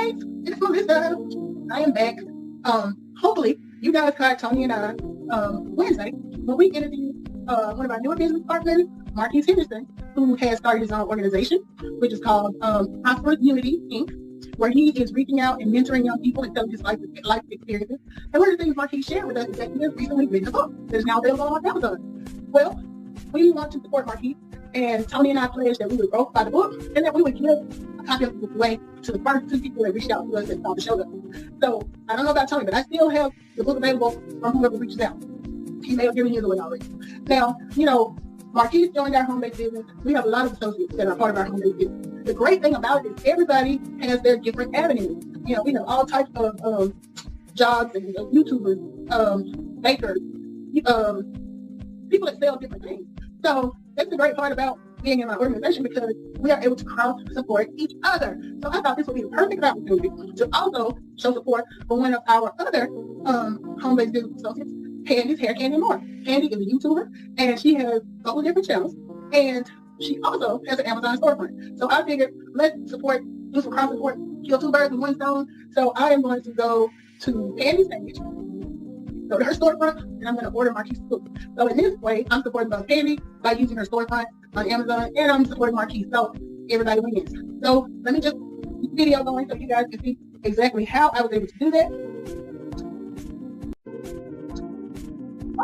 guys, it's Melissa. I am back. Hopefully you guys caught Tony and I Wednesday when we interviewed one of our newer business partners, Marque Henderson, who has started his own organization, which is called Prosperous Inc., where he is reaching out and mentoring young people and telling his life experiences. And one of the things Marque shared with us is that he has recently written a book that is now available on Amazon. Well, we want to support Marque, and Tony and I pledged that we would both buy the book and that we would give a copy of the book away to the first 2 people that reached out to us and saw the show. So I don't know about Tony, but I still have the book available from whoever reaches out. He may have given his away already. Now, Marque joined our home-based business. We have a lot of associates that are part of our home-based business. The great thing about it is everybody has their different avenues. We have all types of jobs and YouTubers, bakers, people that sell different things. So that's the great part about being in my organization, because we are able to cross-support each other. So I thought this would be the perfect opportunity to also show support for one of our other home-based business associates, Candy's Hair Candy More. Candy is a YouTuber, and she has a couple of different channels, and she also has an Amazon storefront. So I figured, let's do some cross-support, kill 2 birds with 1 stone. So I am going to go to Candy's page, go to her storefront, and I'm going to order Marque's book. So in this way, I'm supporting both Candy by using her storefront on Amazon, and I'm supporting Marque. So everybody wins. So let me just keep the video going so you guys can see exactly how I was able to do that.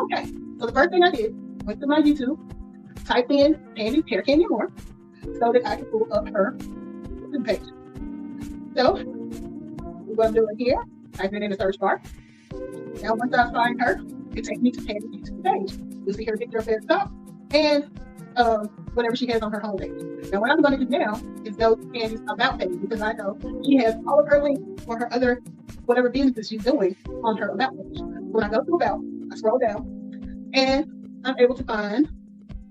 Okay, so the first thing I did, went to my YouTube, typed in Candy's Hair Candy More, so that I could pull up her page. So we're going to do it here, type it in the search bar. Now once I find her, it takes me to Candy's YouTube page. You'll see her picture up at the top, and whatever she has on her home page. Now what I'm going to do now is go to Candy's About page, because I know she has all of her links for her other, whatever businesses she's doing on her About page. When I go to About, I scroll down, and I'm able to find,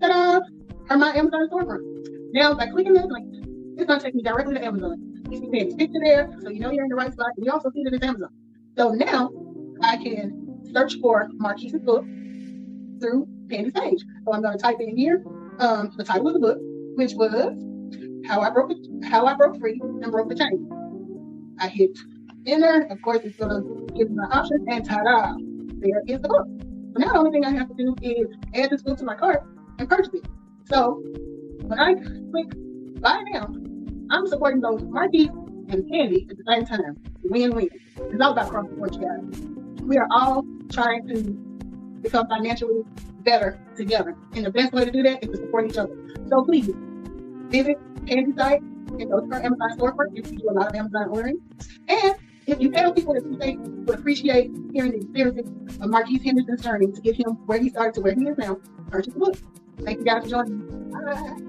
ta-da, her My Amazon storefront. Now by clicking this link, it's going to take me directly to Amazon. You see Candy's picture there, so you know you're in the right spot. We also see that it's Amazon. So now I can search for Marque's book through Candy's page. So I'm going to type in here the title of the book, which was How I Broke Free and Broke the Chain. I hit enter. Of course, it's going to give me my options, and ta-da, there is the book. So now the only thing I have to do is add this book to my cart and purchase it. So when I click buy now, I'm supporting both Marque and Candy at the same time. Win-win. It's all about cross-support, you guys. We are all trying to become financially better together. And the best way to do that is to support each other. So please, visit Candy's site and go to her Amazon storefront if you do a lot of Amazon ordering. And if you tell people that you think would appreciate hearing the experiences of Marque Henderson's journey to get him where he started to where he is now, purchase the book. Thank you guys for joining me. Bye.